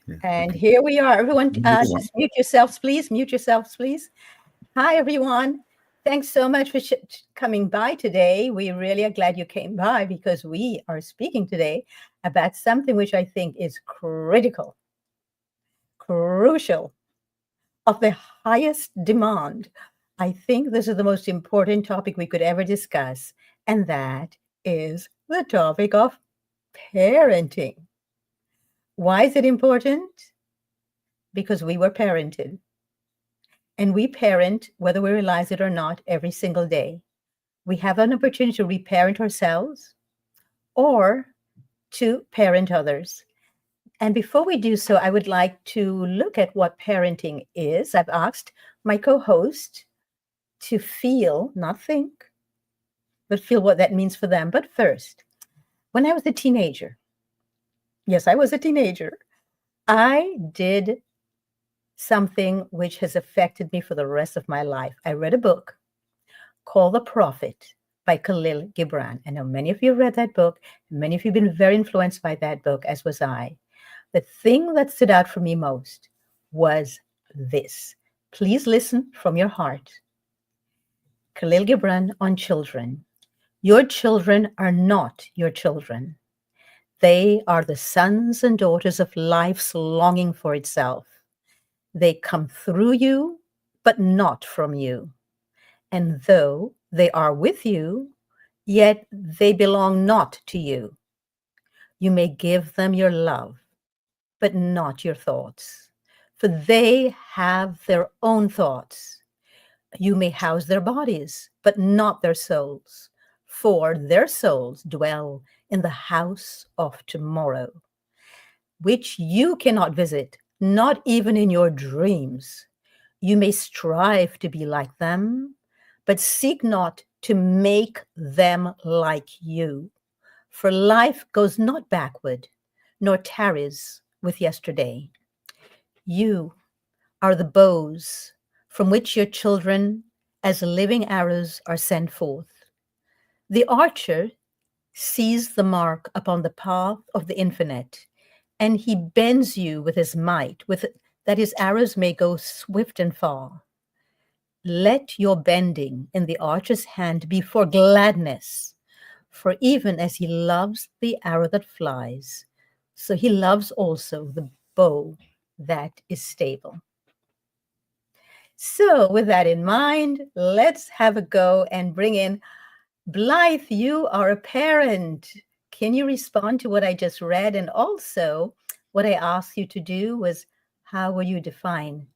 Yeah. And Okay. here we are. Everyone, Everyone. just mute yourselves, please. Mute yourselves, please. Hi, everyone. Thanks so much for coming by today. We really are glad you came by because we are speaking today about something which I think is critical, crucial, of the highest demand. I think this is the most important topic we could ever discuss, and that is the topic of parenting. Why is it important? Because we were parented. And we parent, whether we realize it or not, every single day. We have an opportunity to reparent ourselves or to parent others. And before we do so, I would like to look at what parenting is. I've asked my co host to feel, not think, but feel what that means for them. But first, when I was a teenager, yes, I was a teenager, I did something which has affected me for the rest of my life. I read a book called The Prophet by Khalil Gibran. I know many of you read that book. Many of you have been very influenced by that book, as was I. The thing that stood out for me most was this. Please listen from your heart. Khalil Gibran on children. Your children are not your children. They are the sons and daughters of life's longing for itself. They come through you, but not from you. And though they are with you, yet they belong not to you. You may give them your love, but not your thoughts, for they have their own thoughts. You may house their bodies, but not their souls, for their souls dwell in the house of tomorrow, which you cannot visit, not even in your dreams. You may strive to be like them, but seek not to make them like you. For life goes not backward, nor tarries with yesterday. You are the bows from which your children, as living arrows, are sent forth. The archer sees the mark upon the path of the infinite, and he bends you with his might, with that his arrows may go swift and far. Let your bending in the archer's hand be for gladness, for even as he loves the arrow that flies, so he loves also the bow that is stable. So, with that in mind, let's have a go and bring in Blythe. You are a parent. Can you respond to what I just read? And also, what I asked you to do was how will you define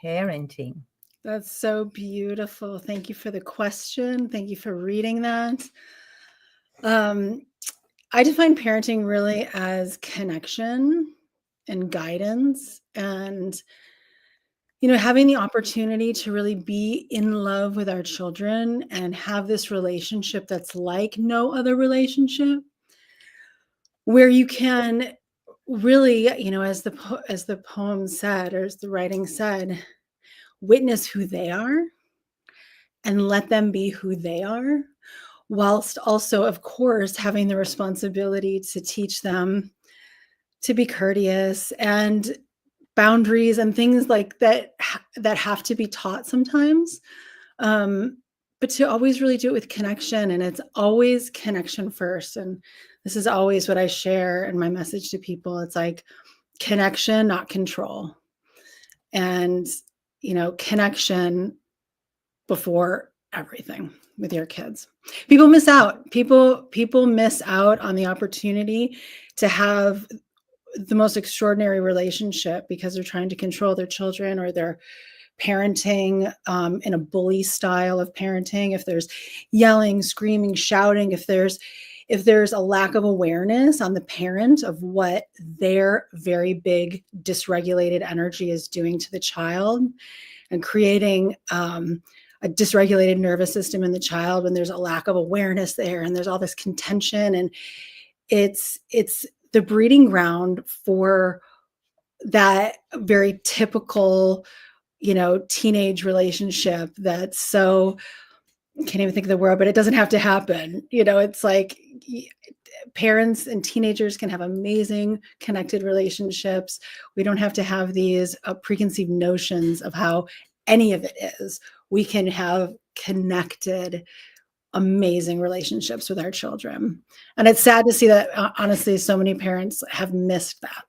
parenting? That's so beautiful. Thank you for the question. Thank you for reading that. Um, I define parenting really as connection and guidance and having the opportunity to really be in love with our children and have this relationship that's like no other relationship, where you can really, as the poem said, or as the writing said, witness who they are and let them be who they are, whilst also, of course, having the responsibility to teach them to be courteous and boundaries and things like that that have to be taught sometimes. But to always really do it with connection, and it's always connection first. And this is always what I share in my message to people. It's like connection, not control. And connection before everything with your kids. People miss out. People miss out on the opportunity to have the most extraordinary relationship because they're trying to control their children, or they're parenting in a bully style of parenting. If there's yelling, screaming, shouting, if there's a lack of awareness on the parent of what their very big dysregulated energy is doing to the child, and creating a dysregulated nervous system in the child when there's a lack of awareness there, and there's all this contention, and it's the breeding ground for that very typical teenage relationship that's so, I can't even think of the word, but it doesn't have to happen. It's like parents and teenagers can have amazing connected relationships. We don't have to have these preconceived notions of how any of it is. We can have connected, amazing relationships with our children. And it's sad to see that, honestly, so many parents have missed that.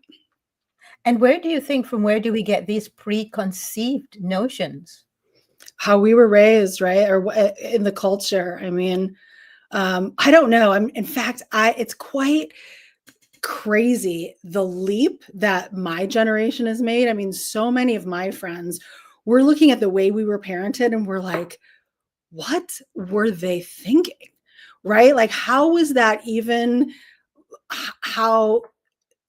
And where do you think, from where do we get these preconceived notions? How we were raised, right? Or in the culture. I mean, I don't know. In fact, it's quite crazy the leap that my generation has made. I mean, so many of my friends, we're looking at the way we were parented and we're like, what were they thinking? Right? Like, how was that even how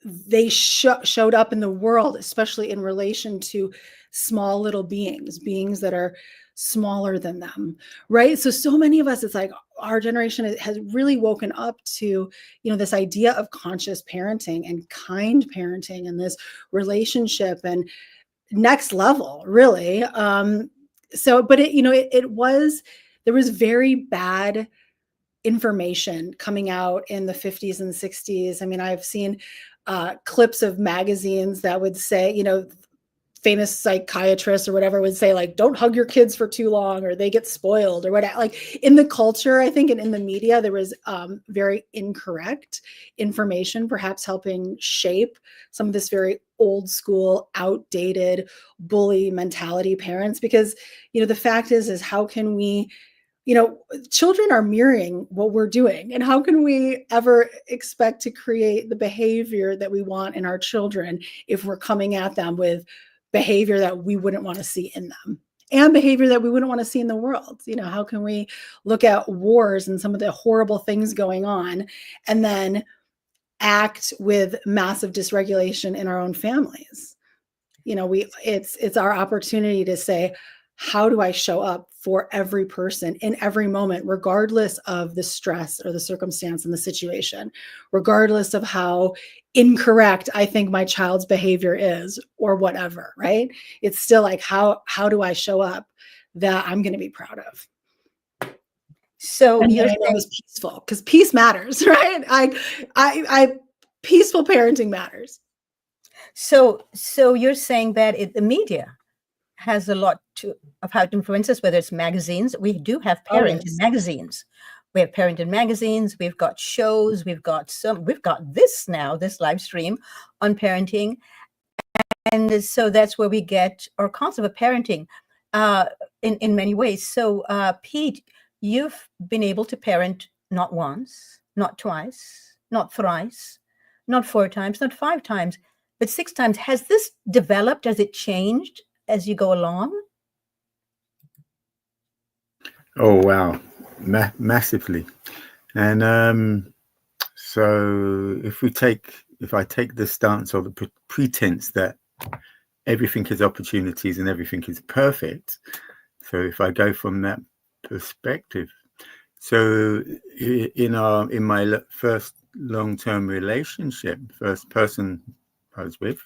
they showed up in the world, especially in relation to small little beings that are smaller than them, right? So many of us, it's like our generation has really woken up to, this idea of conscious parenting and kind parenting and this relationship and next level, really. But there was very bad information coming out in the 50s and 60s. I mean, I've seen clips of magazines that would say, famous psychiatrists or whatever would say, like, don't hug your kids for too long or they get spoiled or whatever. Like, in the culture, I think, and in the media, there was very incorrect information, perhaps helping shape some of this very old school, outdated bully mentality parents. Because, the fact is how can we, children are mirroring what we're doing. And how can we ever expect to create the behavior that we want in our children if we're coming at them with behavior that we wouldn't want to see in them and behavior that we wouldn't want to see in the world? How can we look at wars and some of the horrible things going on and then act with massive dysregulation in our own families? It's our opportunity to say, how do I show up for every person in every moment, regardless of the stress or the circumstance and the situation, regardless of how incorrect I think my child's behavior is or whatever, right? It's still like, how do I show up that I'm going to be proud of? So And you're that I know saying, is peaceful, because peace matters, right? I peaceful parenting matters. so you're saying that the media has a lot of how it influences, whether it's magazines. We do have parent in Always. magazines. We have parent in magazines. We've got shows. We've got this now, this live stream on parenting. And so that's where we get our concept of parenting in many ways. So, Pete, you've been able to parent not once, not twice, not thrice, not 4 times, not 5 times, but 6 times. Has this developed? Has it changed as you go along? Oh wow, massively. And so if I take the stance or the pretense that everything is opportunities and everything is perfect, so if I go from that perspective, so in my first long-term relationship, first person I was with,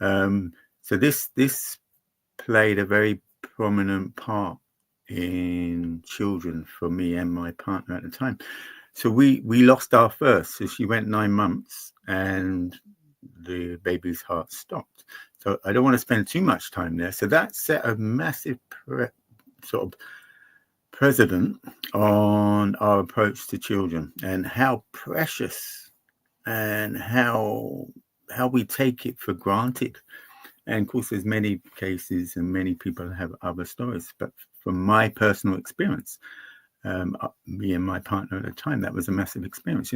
so this played a very prominent part in children for me and my partner at the time. So we lost our first. So she went 9 months and the baby's heart stopped. So I don't want to spend too much time there. So that set a massive sort of precedent on our approach to children and how precious and how we take it for granted. And of course, there's many cases and many people have other stories. But from my personal experience, me and my partner at the time, that was a massive experience.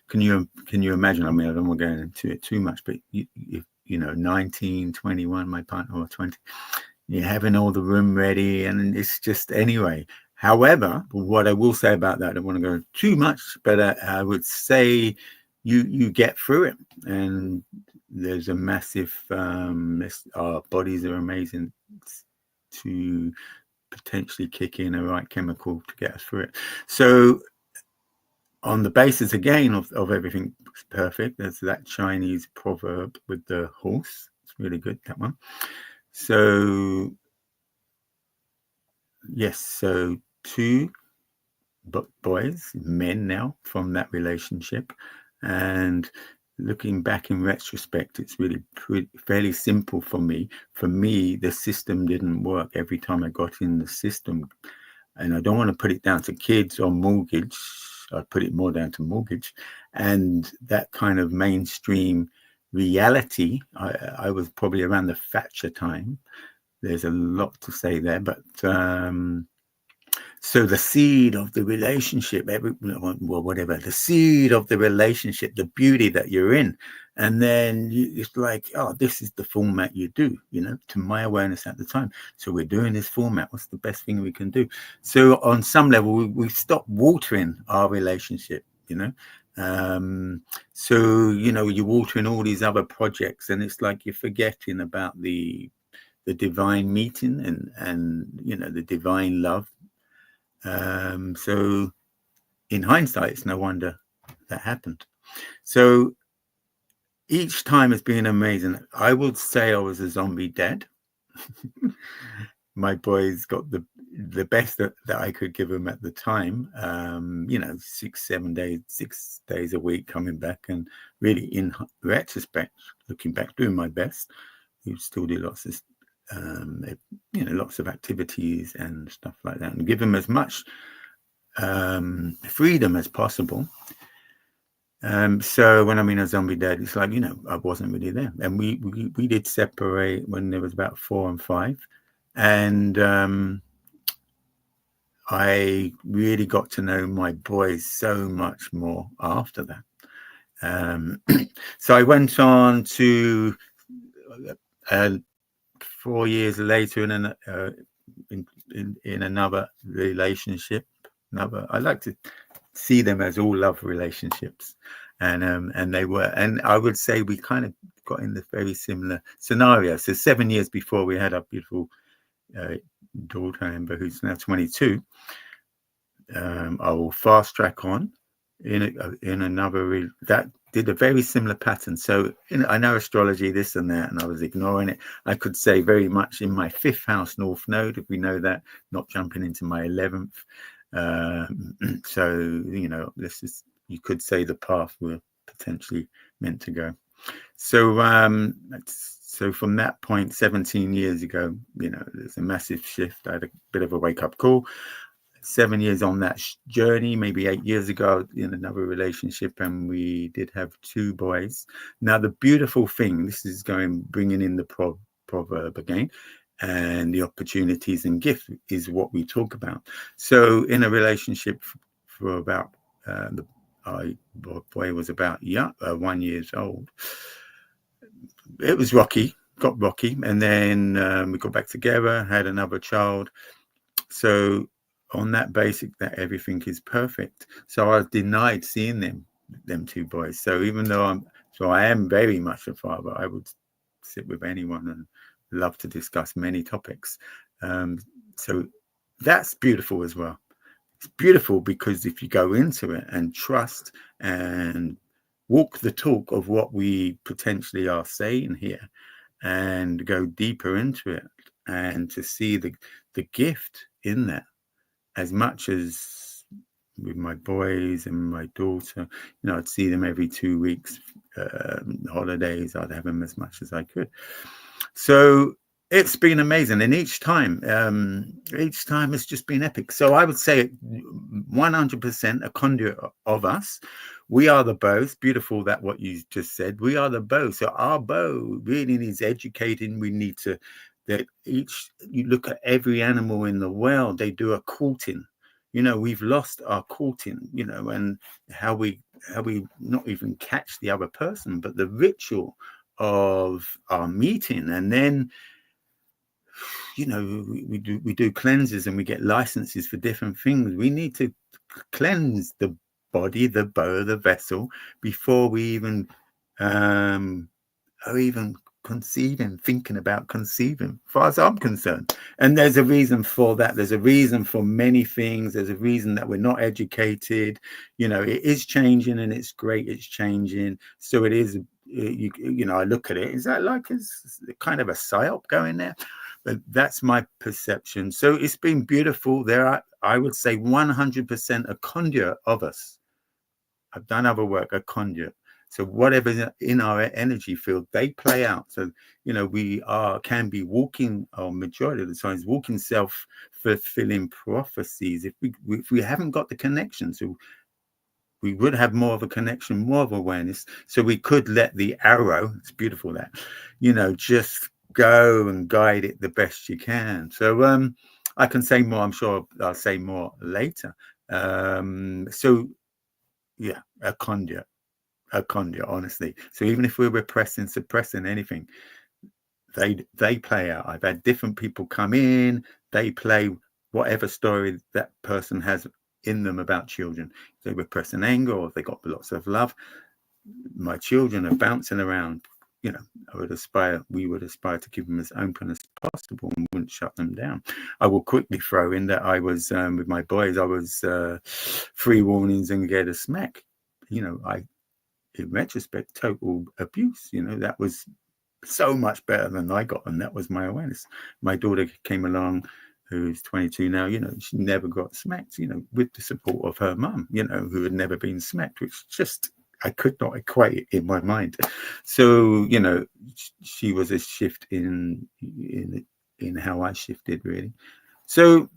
Can you imagine? I mean, I don't want to go into it too much, but 19, 21, my partner was 20. You're having all the room ready, and it's just anyway. However, what I will say about that, I don't want to go too much, but I would say you get through it, and there's a massive our bodies are amazing to potentially kick in the right chemical to get us through it. So on the basis again of everything perfect, there's that Chinese proverb with the horse. It's really good, that one. So yes, so 2 boys, men now from that relationship. And looking back in retrospect, it's really fairly simple for me. For me, the system didn't work every time I got in the system. And I don't want to put it down to kids or mortgage. I put it more down to mortgage and that kind of mainstream reality. I was probably around the Thatcher time. There's a lot to say there, but so the seed of the relationship, whatever, the seed of the relationship, the beauty that you're in. And then it's like, oh, this is the format you do, to my awareness at the time. So we're doing this format. What's the best thing we can do? So on some level, we stopped watering our relationship, so, you're watering all these other projects and it's like you're forgetting about the divine meeting and the divine love. So in hindsight, it's no wonder that happened. So each time has been amazing. I would say I was a zombie dad. My boys got the best that I could give them at the time. 6 days a week coming back, and really in retrospect, looking back, doing my best. We still do lots of lots of activities and stuff like that, and give them as much freedom as possible. So when I mean a zombie dad, it's like, I wasn't really there. And we did separate when there was about 4 and 5. And I really got to know my boys so much more after that. So I went on to 4 years later in another relationship. I like to see them as all love relationships, and they were. And I would say we kind of got in the very similar scenario. So 7 years before we had our beautiful daughter Amber, who's now 22. I will fast track on in another that did a very similar pattern. So I know astrology, this and that, and I was ignoring it. I could say very much in my 5th house North Node, if we know that, not jumping into my 11th. So this is, you could say, the path we're potentially meant to go. So so from that point, 17 years ago, there's a massive shift. I had a bit of a wake-up call. 7 years on that journey, maybe 8 years ago, in another relationship, and we did have 2 boys. Now the beautiful thing, this is bringing in the proverb again, and the opportunities and gifts is what we talk about. So in a relationship for about the boy was about 1 year old. It was got rocky, and then we got back together, had another child. So on that basic, that everything is perfect. So I was denied seeing them 2 boys. So even though I am very much a father, I would sit with anyone and love to discuss many topics. So that's beautiful as well. It's beautiful because if you go into it and trust and walk the talk of what we potentially are saying here and go deeper into it, and to see the gift in that, as much as with my boys and my daughter, I'd see them every 2 weeks, holidays, I'd have them as much as I could. So it's been amazing. And each time it's just been epic. So I would say 100% a conduit of us. We are the both. Beautiful that what you just said. We are the both. So our bow really needs educating. We need to, you look at every animal in the world, they do a courting. We've lost our courting, and how we not even catch the other person, but the ritual of our meeting. And then we do cleanses and we get licenses for different things. We need to cleanse the body, the bow, the vessel, before we even are even thinking about conceiving, as far as I'm concerned. And there's a reason for that. There's a reason for many things. There's a reason that we're not educated. It is changing, and it's great it's changing. So it is, I look at it, is that like it's kind of a psyop going there? But that's my perception. So it's been beautiful. I would say 100% a conduit of us. I've done other work, a conduit. So whatever's in our energy field, they play out. So, we can be walking, or majority of the times, walking self-fulfilling prophecies. If we haven't got the connection, so we would have more of a connection, more of awareness. So we could let the arrow, it's beautiful that, just go and guide it the best you can. So I can say more. I'm sure I'll say more later. So yeah, a conduit, honestly. So even if we're repressing, suppressing anything, they play out. I've had different people come in, they play whatever story that person has in them about children. If they repress an anger, or if they got lots of love, my children are bouncing around. We would aspire to keep them as open as possible and wouldn't shut them down. I will quickly throw in that I was, with my boys, I was 3 warnings and get a smack. In retrospect, total abuse. That was so much better than I got, and that was my awareness. My daughter came along, who's 22 now. She never got smacked. With the support of her mum, who had never been smacked, which just I could not equate in my mind. So she was a shift in how I shifted, really. So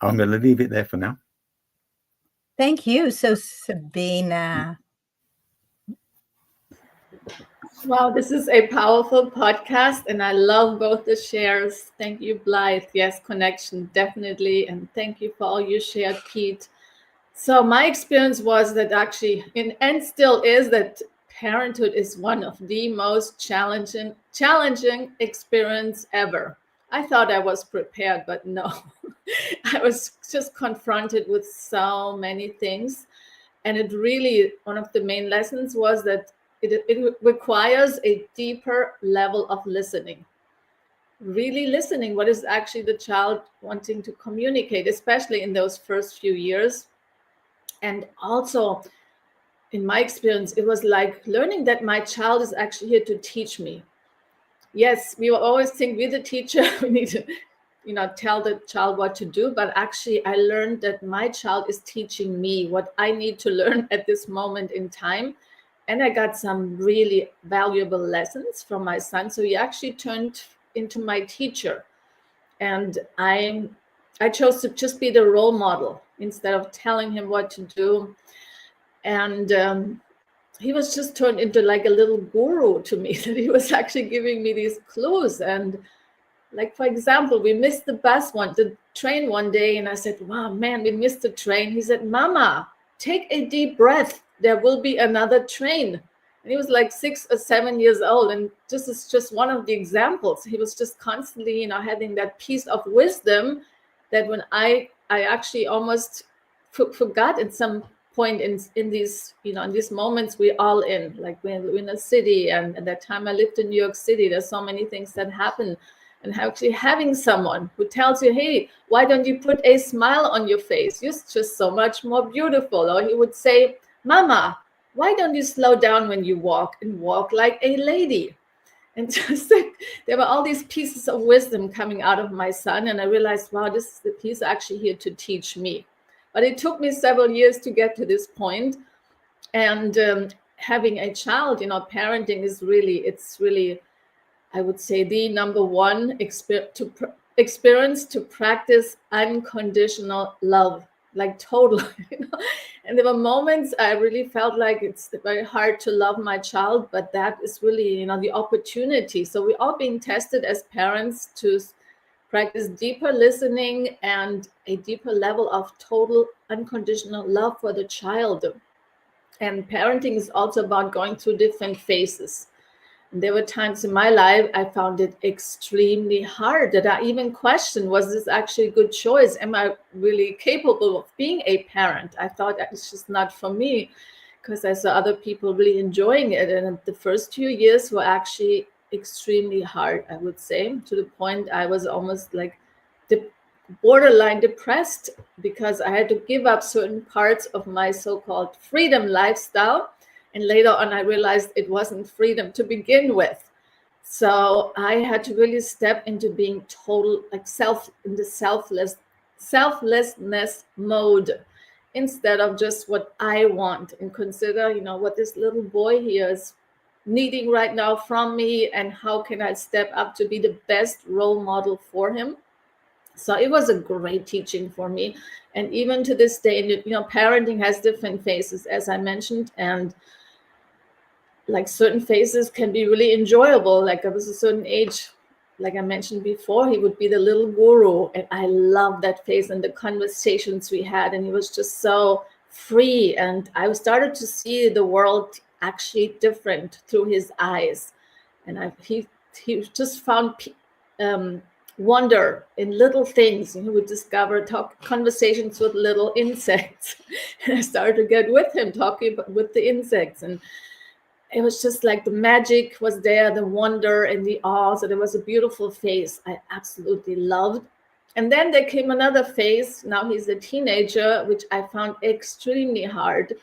I'm going to leave it there for now. Thank you. So Sabina. Wow, this is a powerful podcast, and I love both the shares. Thank you, Blythe. Yes, connection, definitely. And thank you for all you shared, Pete. So my experience was that actually, and still is, that parenthood is one of the most challenging experience ever. I thought I was prepared, but no. I was just confronted with so many things. And it really, one of the main lessons was that it requires a deeper level of listening. Really listening what is actually the child wanting to communicate, especially in those first few years. And also, in my experience, it was like learning that my child is actually here to teach me. Yes, we will always think we're the teacher. We need to, tell the child what to do. But actually, I learned that my child is teaching me what I need to learn at this moment in time. And I got some really valuable lessons from my son. So he actually turned into my teacher. And I chose to just be the role model instead of telling him what to do. And he was just turned into like a little guru to me, that he was actually giving me these clues. And like, for example, we missed the train one day, and I said, wow, man, we missed the train. He said, Mama, take a deep breath. There will be another train. And he was like 6 or 7 years old. And this is just one of the examples. He was just constantly, having that piece of wisdom that when I actually almost forgot at some point in these, in these moments we're all in, like we're in a city. And at that time I lived in New York City. There's so many things that happen. And actually having someone who tells you, hey, why don't you put a smile on your face? You're just so much more beautiful. Or he would say, Mama, why don't you slow down when you walk and walk like a lady? And just like, there were all these pieces of wisdom coming out of my son. And I realized, wow, he's actually here to teach me. But it took me several years to get to this point. And having a child, parenting is really, I would say, the number one experience to practice unconditional love, like total. And there were moments I really felt like it's very hard to love my child, but that is really, the opportunity. So we're all being tested as parents to practice deeper listening and a deeper level of total unconditional love for the child. And parenting is also about going through different phases. There were times in my life I found it extremely hard, that I even questioned, was this actually a good choice? Am I really capable of being a parent? I thought it's just not for me, because I saw other people really enjoying it. And the first few years were actually extremely hard, I would say, to the point I was almost like borderline depressed, because I had to give up certain parts of my so-called freedom lifestyle. And later on, I realized it wasn't freedom to begin with. So I had to really step into being total, like in the selflessness mode instead of just what I want, and consider, what this little boy here is needing right now from me, and how can I step up to be the best role model for him. So it was a great teaching for me. And even to this day, parenting has different phases, as I mentioned, and like certain phases can be really enjoyable. Like there was a certain age, like I mentioned before, he would be the little guru, and I loved that phase and the conversations we had, and he was just so free, and I started to see the world actually different through his eyes. And he just found wonder in little things, and he would discover conversations with little insects. And I started to get with him, talking with the insects, and it was just like the magic was there, the wonder and the awe. So there was a beautiful phase I absolutely loved. And then there came another phase. Now he's a teenager, which I found extremely hard.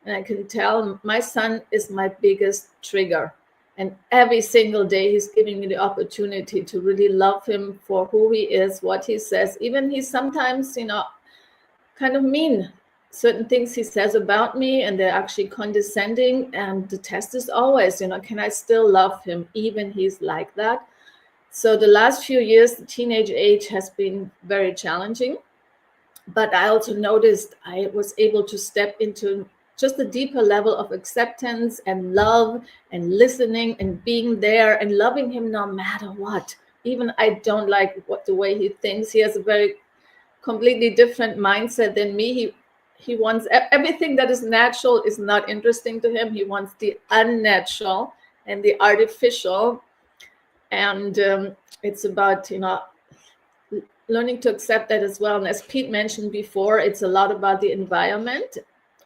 And I can tell my son is my biggest trigger. And every single day he's giving me the opportunity to really love him for who he is, what he says. Even he's sometimes, kind of mean. Certain things he says about me, and they're actually condescending. And the test is always, can I still love him even he's like that? So the last few years, the teenage age has been very challenging. But I also noticed I was able to step into just a deeper level of acceptance and love and listening and being there and loving him no matter what. Even I don't like the way he thinks. He has a very completely different mindset than me. He wants everything that is natural is not interesting to him. He wants the unnatural and the artificial. And it's about, learning to accept that as well. And as Pete mentioned before, it's a lot about the environment.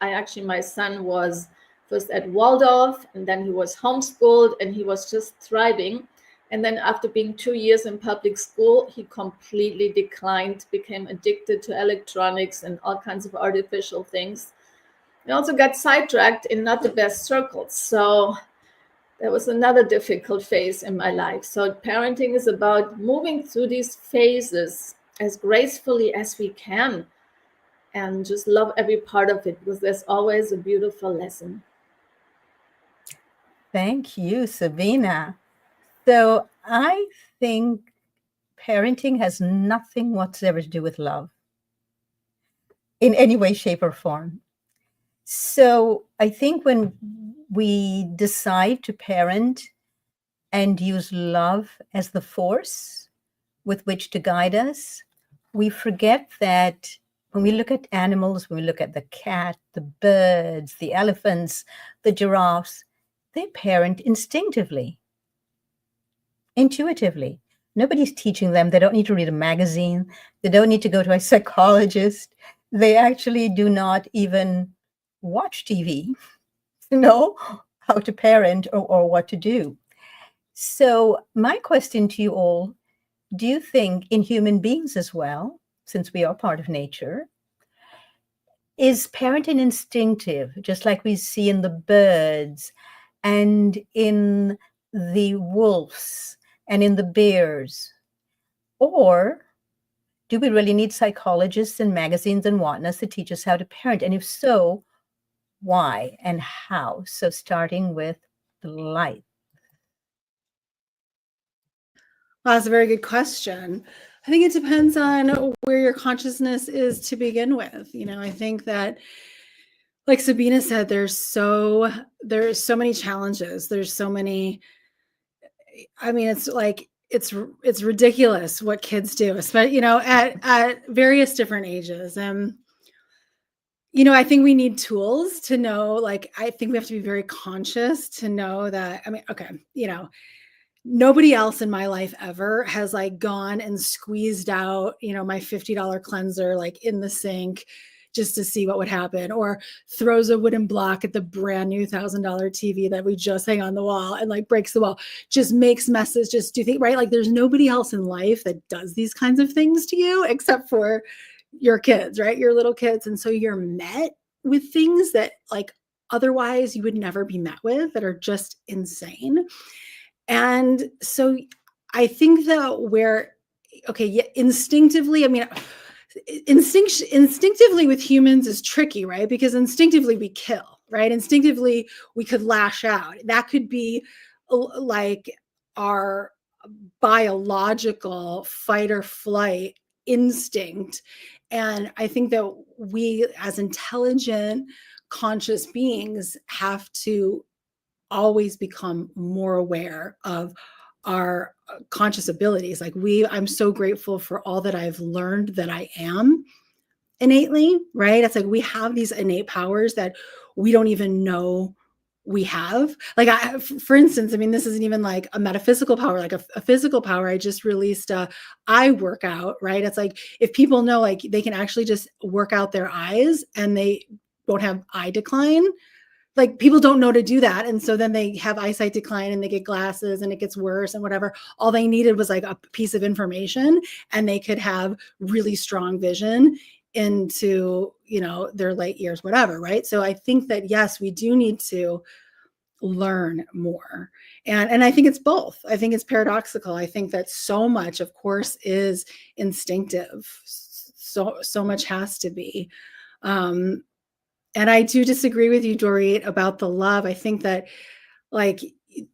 My son was first at Waldorf, and then he was homeschooled, and he was just thriving. And then after being 2 years in public school, he completely declined, became addicted to electronics and all kinds of artificial things. He also got sidetracked in not the best circles. So that was another difficult phase in my life. So parenting is about moving through these phases as gracefully as we can, and just love every part of it, because there's always a beautiful lesson. Thank you, Sabina. So I think parenting has nothing whatsoever to do with love in any way, shape, or form. So I think when we decide to parent and use love as the force with which to guide us, we forget that when we look at animals, when we look at the cat, the birds, the elephants, the giraffes, they parent instinctively, intuitively. Nobody's teaching them. They don't need to read a magazine. They don't need to go to a psychologist. They actually do not even watch TV to know how to parent or what to do. So my question to you all, do you think in human beings as well, since we are part of nature, is parenting instinctive, just like we see in the birds and in the wolves and in the bears? Or do we really need psychologists and magazines and whatnot to teach us how to parent? And if so, why and how? So starting with Blythe. Well, that's a very good question. I think it depends on where your consciousness is to begin with. I think that, like Sabina said, there's so many challenges. There's so many. I mean, it's like it's ridiculous what kids do, especially at various different ages. And I think we need tools to know. Like, I think we have to be very conscious to know that. I mean, okay, nobody else in my life ever has like gone and squeezed out, my $50 cleanser like in the sink just to see what would happen, or throws a wooden block at the brand new $1,000 TV that we just hang on the wall and like breaks the wall, just makes messes. Just do you think, right? Like there's nobody else in life that does these kinds of things to you except for your kids, right? Your little kids. And so you're met with things that like otherwise you would never be met with, that are just insane. And so I think that instinctively, I mean, instinctively with humans is tricky, right? Because instinctively we kill, right? Instinctively we could lash out. That could be like our biological fight or flight instinct. And I think that we, as intelligent, conscious beings, have to always become more aware of our conscious abilities. Like I'm so grateful for all that I've learned that I am innately, right? It's like we have these innate powers that we don't even know we have. Like, for instance, I mean, this isn't even like a metaphysical power, like a physical power. I just released a eye workout, right? It's like if people know, like, they can actually just work out their eyes and they won't have eye decline. Like, people don't know to do that. And so then they have eyesight decline and they get glasses and it gets worse and whatever. All they needed was like a piece of information and they could have really strong vision into, their late years, whatever. Right. So I think that, yes, we do need to learn more. And I think it's both. I think it's paradoxical. I think that so much, of course, is instinctive. So much has to be. And I do disagree with you, Dorit, about the love. I think that, like,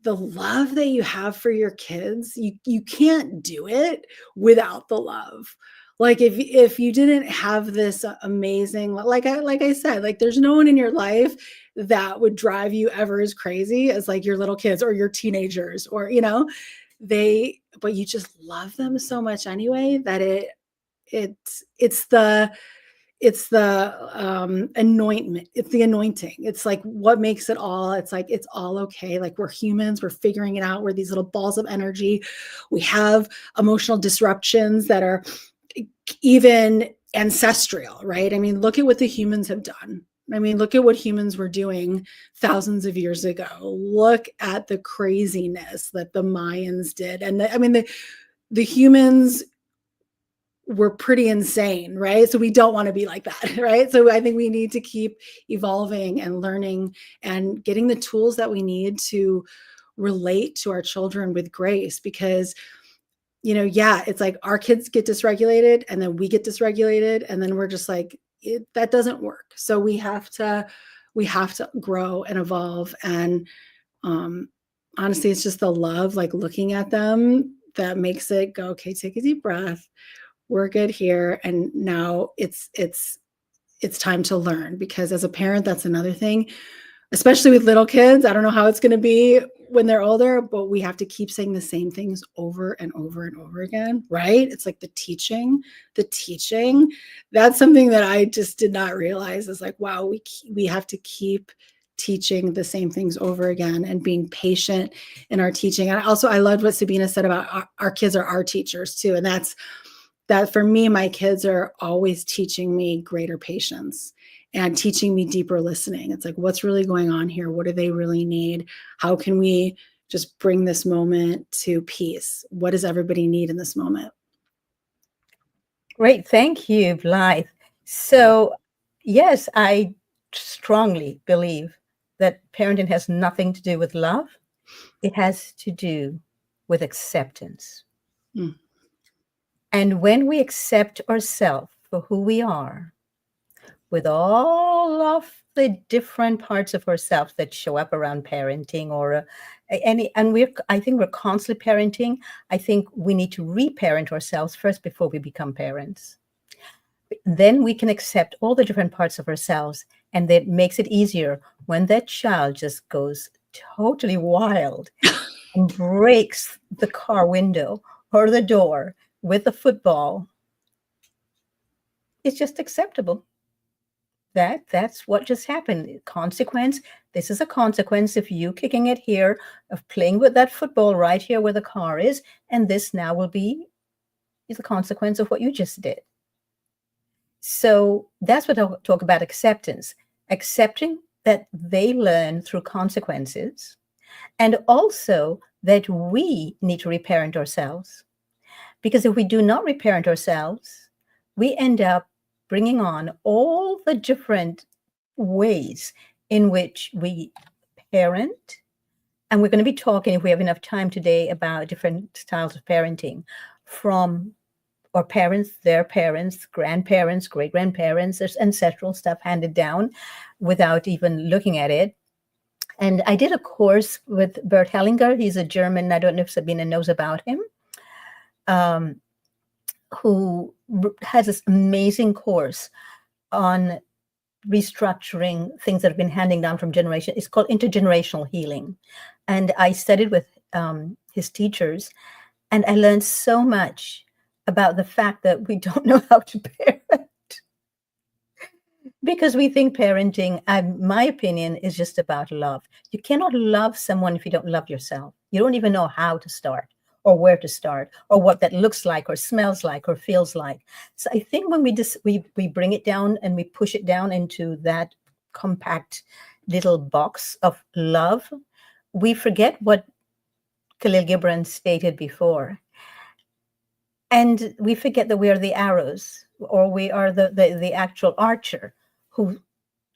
the love that you have for your kids, you can't do it without the love. Like, if you didn't have this amazing, like I said, like, there's no one in your life that would drive you ever as crazy as like your little kids or your teenagers, or but you just love them so much anyway that it's the anointment. It's the anointing. It's like what makes it all. It's like, it's all okay. Like, we're humans, we're figuring it out. We're these little balls of energy. We have emotional disruptions that are even ancestral, right? I mean, look at what the humans have done. I mean, look at what humans were doing thousands of years ago. Look at the craziness that the Mayans did. And the humans were pretty insane, right? So we don't want to be like that, right? So I think we need to keep evolving and learning and getting the tools that we need to relate to our children with grace, because it's like our kids get dysregulated and then we get dysregulated and then we're just like, that doesn't work. So we have to grow and evolve. And honestly, it's just the love, like looking at them, that makes it go, okay, take a deep breath. We're good here. And now it's time to learn, because as a parent, that's another thing, especially with little kids. I don't know how it's going to be when they're older, but we have to keep saying the same things over and over and over again, right? It's like the teaching, that's something that I just did not realize, is like, wow, we have to keep teaching the same things over again and being patient in our teaching. And also, I loved what Sabina said about our kids are our teachers too. And that for me, my kids are always teaching me greater patience and teaching me deeper listening. It's like, what's really going on here? What do they really need? How can we just bring this moment to peace? What does everybody need in this moment? Great. Thank you, Blythe. So, yes, I strongly believe that parenting has nothing to do with love. It has to do with acceptance. Mm. And when we accept ourselves for who we are, with all of the different parts of ourselves that show up around parenting, or I think we're constantly parenting. I think we need to reparent ourselves first before we become parents. Then we can accept all the different parts of ourselves, and that makes it easier when that child just goes totally wild and breaks the car window or the door with a football. It's just acceptable. That's what just happened. Consequence. This is a consequence of you kicking it here, of playing with that football right here where the car is, and this now will be the consequence of what you just did. So that's what I talk about: acceptance. Accepting that they learn through consequences, and also that we need to reparent ourselves. Because if we do not reparent ourselves, we end up bringing on all the different ways in which we parent. And we're going to be talking, if we have enough time today, about different styles of parenting, from or parents, their parents, grandparents, great-grandparents, there's ancestral stuff handed down without even looking at it. And I did a course with Bert Hellinger. He's a German, I don't know if Sabina knows about him, who has this amazing course on restructuring things that have been handing down from generation. It's called intergenerational healing. And I studied with his teachers, and I learned so much about the fact that we don't know how to parent. Because we think parenting, my opinion, is just about love. You cannot love someone if you don't love yourself. You don't even know how to start, or where to start, or what that looks like, or smells like, or feels like. So I think when we bring it down and we push it down into that compact little box of love, we forget what Khalil Gibran stated before. And we forget that we are the arrows, or we are the actual archer who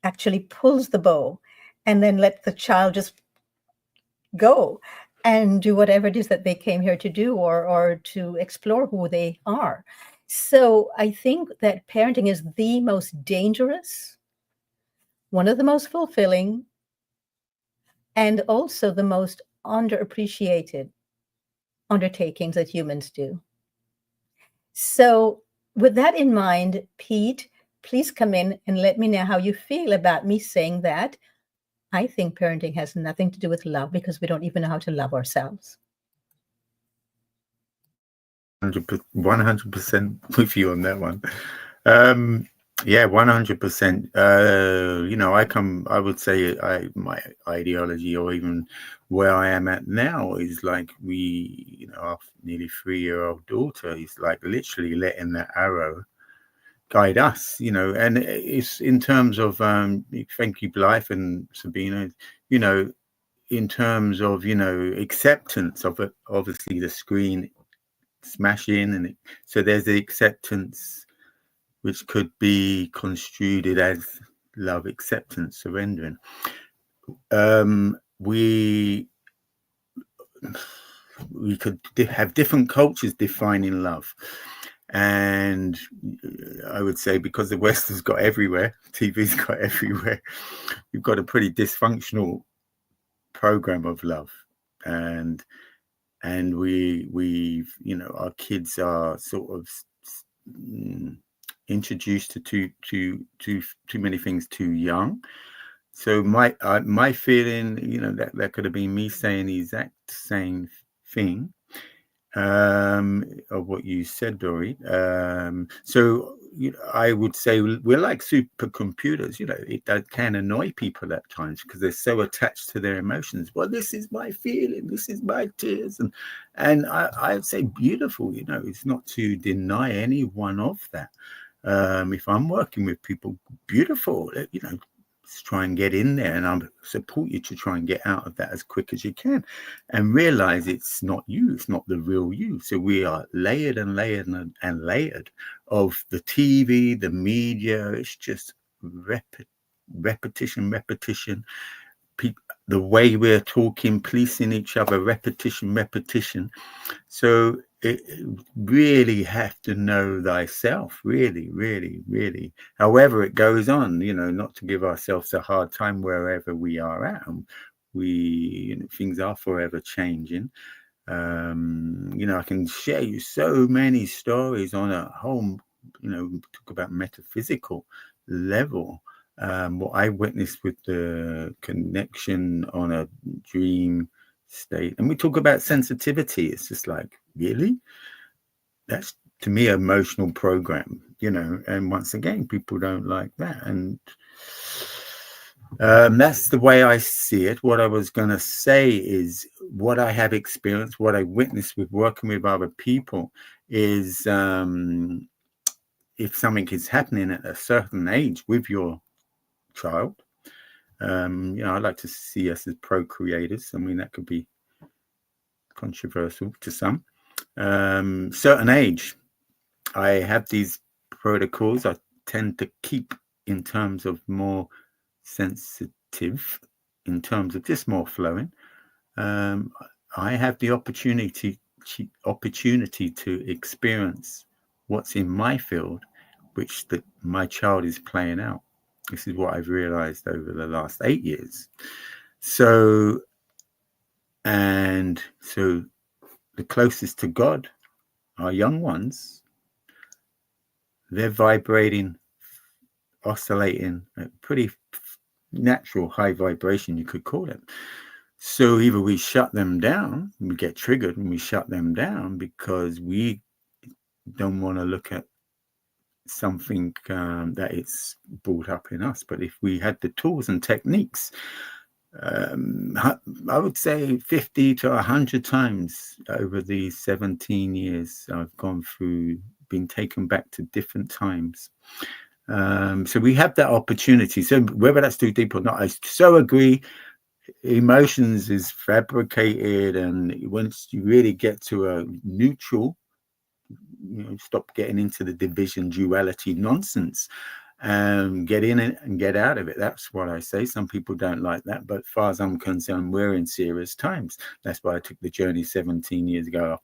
actually pulls the bow and then let the child just go and do whatever it is that they came here to do, or to explore who they are. So I think that parenting is the most dangerous, one of the most fulfilling, and also the most underappreciated undertakings that humans do. So with that in mind, Pete, please come in and let me know how you feel about me saying that I think parenting has nothing to do with love, because we don't even know how to love ourselves. 100% with you on that one. Yeah, 100%. I would say my ideology, or even where I am at now, is like our nearly 3-year-old daughter is like literally letting that arrow guide us, and it's in terms of, thank you, Blythe and Sabina, in terms of, acceptance of it. Obviously the screen smashing, and so there's the acceptance, which could be construed as love, acceptance, surrendering. We could have different cultures defining love, and I would say, because the West has got everywhere, TV's got everywhere, we've got a pretty dysfunctional program of love, and we've our kids are sort of introduced to too many things too young. So my feeling, that could have been me saying the exact same thing of what you said, Dory. So I would say we're like supercomputers. It can annoy people at times because they're so attached to their emotions. Well, this is my feeling, this is my tears, and I'd say beautiful. It's not to deny any one of that. If I'm working with people, beautiful. Let's try and get in there, and I'll support you to try and get out of that as quick as you can, and realize it's not you, it's not the real you. So we are layered and layered and layered of the TV, the media. It's just repetition. The way we're talking, policing each other, repetition. So it really have to know thyself, really. However it goes on, not to give ourselves a hard time wherever we are at. Things are forever changing. I can share you so many stories on a whole, talk about metaphysical level. What I witnessed with the connection on a dream state, and we talk about sensitivity. It's just like, really, that's to me emotional program, and once again, people don't like that, and that's the way I see it. What I was going to say is what I have experienced, what I witnessed with working with other people is, if something is happening at a certain age with your child, I like to see us as procreators. I mean, that could be controversial to some. Certain age, I have these protocols I tend to keep in terms of more sensitive, in terms of just more flowing. I have the opportunity to experience what's in my field, which my child is playing out. This is what I've realized over the last 8 years. So the closest to God, our young ones, they're vibrating, oscillating at pretty natural high vibration, you could call it. So either we shut them down, we get triggered and we shut them down because we don't want to look at something that it's brought up in us. But if we had the tools and techniques, I would say 50 to 100 times over these 17 years I've gone through, been taken back to different times. So we have that opportunity. So whether that's too deep or not, I so agree. Emotions is fabricated, and once you really get to a neutral, stop getting into the division, duality nonsense, get in it and get out of it. That's what I say. Some people don't like that, but as far as I'm concerned, we're in serious times. That's why I took the journey 17 years ago.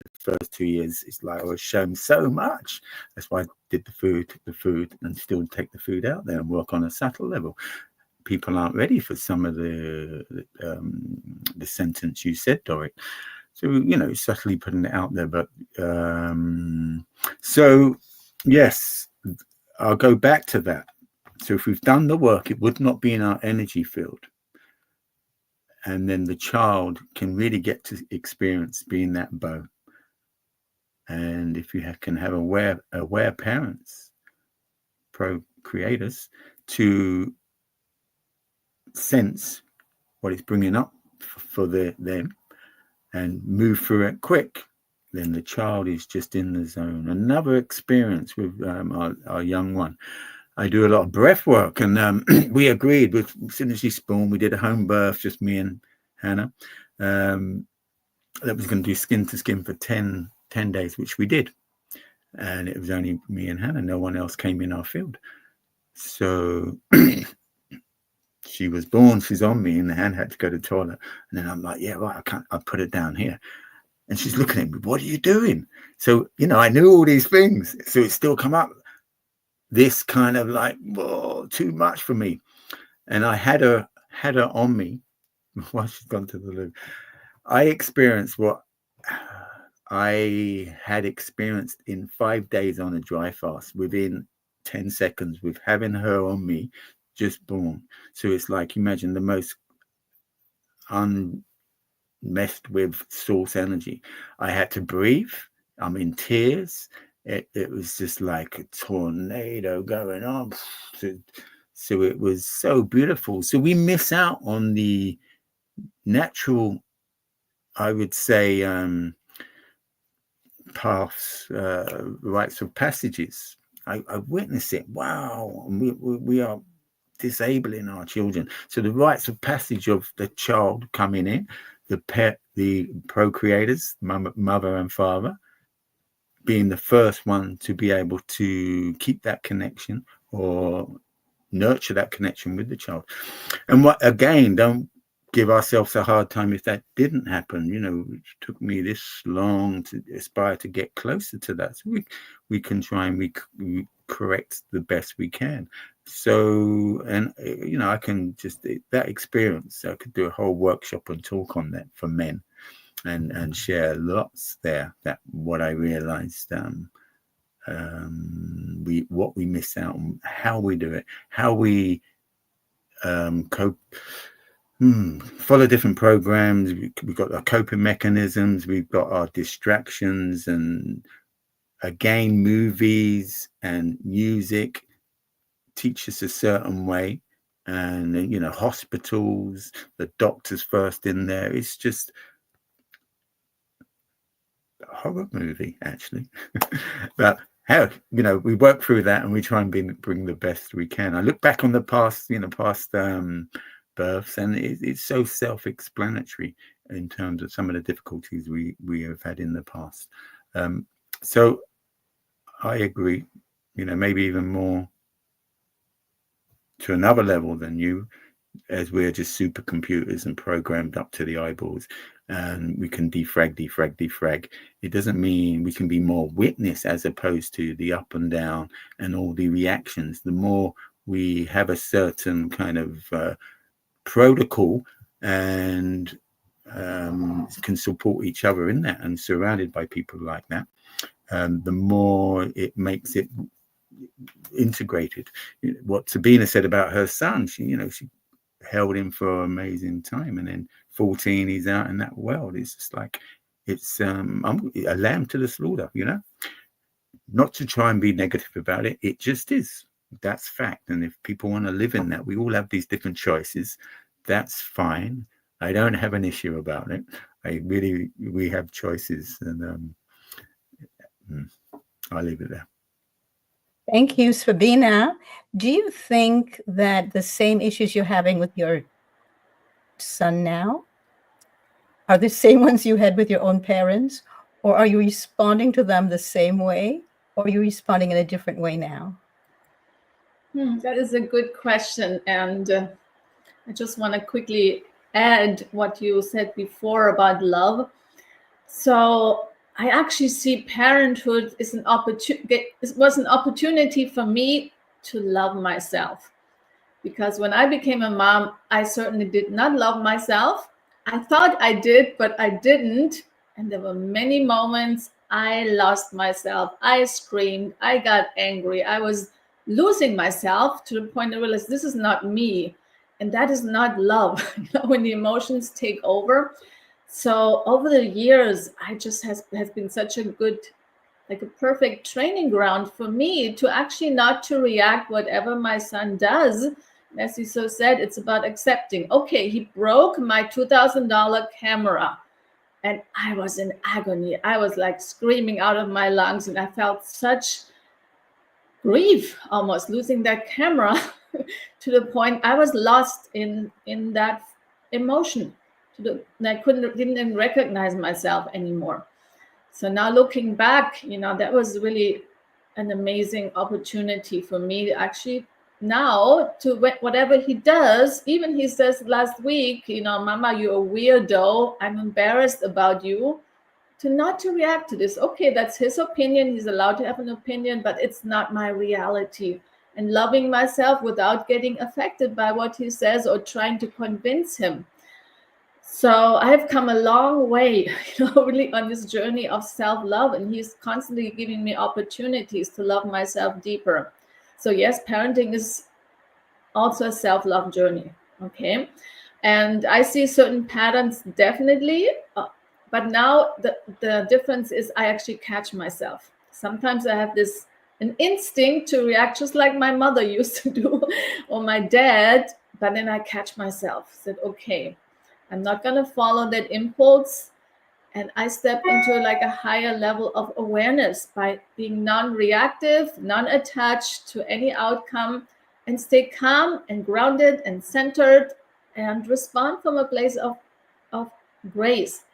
The first 2 years, it's like I was shown so much. That's why I did took the food, and still take the food out there and work on a subtle level. People aren't ready for some of the sentence you said, Doric. So, subtly putting it out there. But so, yes, I'll go back to that. So if we've done the work, it would not be in our energy field. And then the child can really get to experience being that bow. And if you can have aware parents, creators, to sense what it's bringing up for them and move through it quick, then the child is just in the zone. Another experience with our young one. I do a lot of breath work, and we agreed with, as soon as she spawned, we did a home birth, just me and Hannah. That was going to do skin to skin for 10 days, which we did. And it was only me and Hannah. No one else came in our field. So she was born, she's on me, and Hannah had to go to the toilet. And then I'm like, yeah, right, I'll put it down here. And she's looking at me, what are you doing? So, I knew all these things. So it still come up. This kind of like, whoa, too much for me. And I had her on me while she's gone to the loo. I experienced what I had experienced in 5 days on a dry fast within 10 seconds with having her on me, just born. So it's like, imagine the most unmessed with source energy. I had to breathe. I'm in tears. It was just like a tornado going on. So it was so beautiful. So we miss out on the natural, I would say, paths, rites of passages. I witnessed it. Wow. And we are disabling our children. So the rites of passage of the child coming in, the procreators, mother and father, being the first one to be able to keep that connection or nurture that connection with the child. And don't give ourselves a hard time if that didn't happen. It took me this long to aspire to get closer to that. So we can try and we correct the best we can. So, and I can just, that experience, I could do a whole workshop and talk on that for men and share lots there. That what I realized, what we miss out on, how we do it, how we cope. Follow different programs. We've got our coping mechanisms, we've got our distractions, and again, movies and music teach us a certain way. And hospitals, the doctors first in there. It's just a horror movie, actually. But hell, we work through that and we try and bring the best we can. I look back on the past, births, and it's so self-explanatory in terms of some of the difficulties we have had in the past. So I agree, maybe even more to another level than you. as we're just supercomputers and programmed up to the eyeballs, and we can defrag. It doesn't mean we can be more witness as opposed to the up and down and all the reactions. The more we have a certain kind of protocol and can support each other in that, and surrounded by people like that, the more it makes it integrated. What Sabina said about her son, she held him for an amazing time, and then 14 he's out in that world. It's just like it's a lamb to the slaughter, not to try and be negative about it. It just is. That's fact. And if people want to live in that, we all have these different choices. That's fine. I don't have an issue about it. We have choices, and I'll leave it there. Thank you, Sabina. Do you think that the same issues you're having with your son now are the same ones you had with your own parents, or are you responding to them the same way, or are you responding in a different way now? That is a good question. And I just want to quickly add what you said before about love. So I actually see parenthood is an opportunity. It was an opportunity for me to love myself, because when I became a mom, I certainly did not love myself. I thought I did, but I didn't. And there were many moments I lost myself. I screamed. I got angry. I was losing myself to the point I realized this is not me, and that is not love. When the emotions take over. So over the years, I just has been such a good, like a perfect training ground for me to actually not to react whatever my son does. As you so said, it's about accepting. Okay, he broke my $2,000 camera, and I was in agony. I was like screaming out of my lungs, and I felt such grief, almost losing that camera, to the point I was lost in that emotion. And I didn't even recognize myself anymore. So now looking back, that was really an amazing opportunity for me actually now to whatever he does. Even he says last week, Mama, you're a weirdo. I'm embarrassed about you. To not to react to this. Okay, that's his opinion. He's allowed to have an opinion, but it's not my reality. And loving myself without getting affected by what he says or trying to convince him. So I've come a long way, really on this journey of self-love, and he's constantly giving me opportunities to love myself deeper. So yes, parenting is also a self-love journey, okay? And I see certain patterns definitely, but now the difference is I actually catch myself. Sometimes I have an instinct to react just like my mother used to do, or my dad, but then I catch myself, said, okay, I'm not going to follow that impulse. And I step into like a higher level of awareness by being non-reactive, non-attached to any outcome, and stay calm and grounded and centered and respond from a place of grace.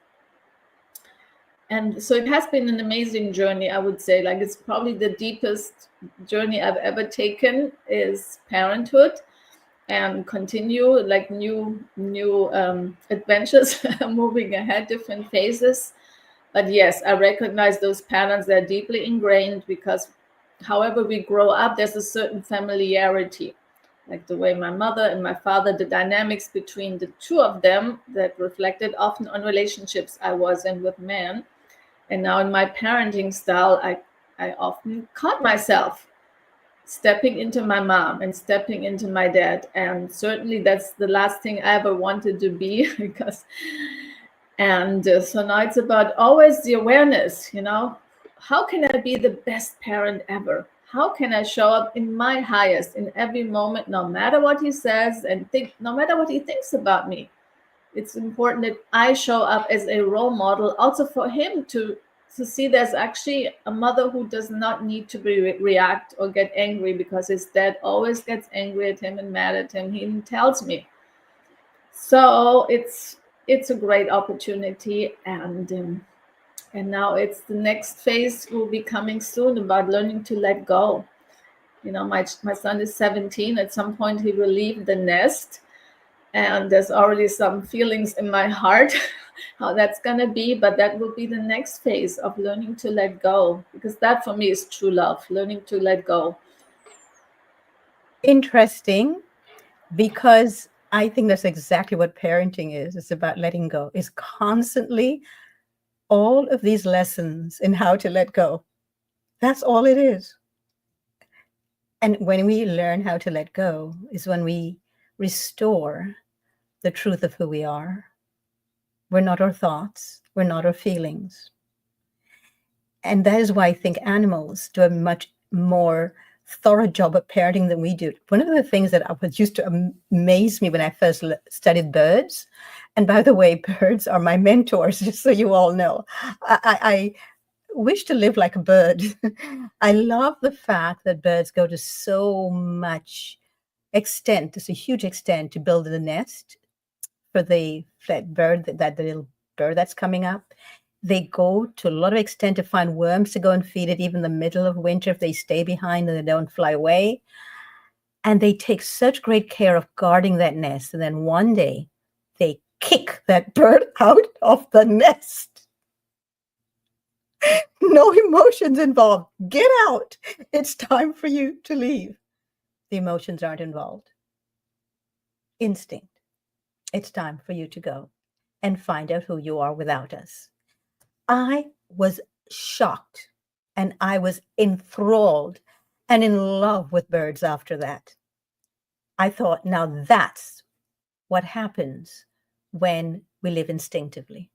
And so it has been an amazing journey, I would say. Like, it's probably the deepest journey I've ever taken is parenthood. And continue like new adventures, moving ahead, different phases. But yes, I recognize those patterns. They're deeply ingrained because however we grow up, there's a certain familiarity, like the way my mother and my father, the dynamics between the two of them that reflected often on relationships I was in with men. And now in my parenting style, I often caught myself stepping into my mom and stepping into my dad. And certainly that's the last thing I ever wanted to be, because, so now it's about always the awareness, how can I be the best parent ever? How can I show up in my highest in every moment, no matter what he says and no matter what he thinks about me? It's important that I show up as a role model also for him to see there's actually a mother who does not need to react or get angry because his dad always gets angry at him and mad at him. He tells me. So it's a great opportunity, and now it's the next phase will be coming soon about learning to let go. My son is 17. At some point he will leave the nest, and now it's about learning to let go. And now it's the next phase will be coming soon about learning to let go. My son is 17. At some point he will leave the nest, and now it's the next phase will be coming soon about learning to let go. My son is 17. At some point he will leave the nest, and now it's the next phase will be coming soon about learning to let go. And there's already some feelings in my heart how that's going to be, but that will be the next phase of learning to let go, because that for me is true love, learning to let go. Interesting, because I think that's exactly what parenting is. It's about letting go. It's constantly all of these lessons in how to let go. That's all it is. And when we learn how to let go is when we restore the truth of who we are. We're not our thoughts, we're not our feelings. And that is why I think animals do a much more thorough job of parenting than we do. One of the things that was used to amaze me when I first studied birds, and by the way, birds are my mentors, just so you all know. I wish to live like a bird. I love the fact that birds go to so much extent, it's a huge extent, to build a nest for that bird, that the little bird that's coming up. They go to a lot of extent to find worms to go and feed it, even in the middle of winter, if they stay behind and they don't fly away. And they take such great care of guarding that nest. And then one day they kick that bird out of the nest. No emotions involved. Get out. It's time for you to leave. The emotions aren't involved. Instinct. It's time for you to go and find out who you are without us. I was shocked and I was enthralled and in love with birds after that. I thought, now that's what happens when we live instinctively.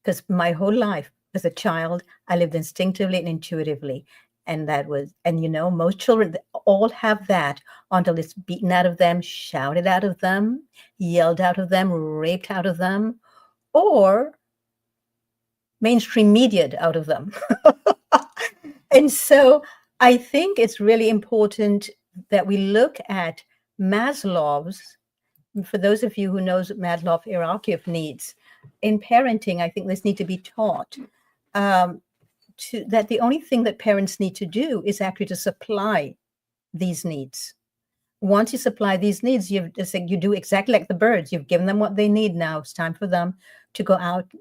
Because my whole life as a child, I lived instinctively and intuitively. And most children all have that until it's beaten out of them, shouted out of them, yelled out of them, raped out of them, or mainstream media out of them. And so I think it's really important that we look at Maslow's, for those of you who knows Maslow's hierarchy of needs, in parenting, I think this needs to be taught, that the only thing that parents need to do is actually to supply these needs. Once you supply these needs, you do exactly like the birds. You've given them what they need. Now it's time for them to go out.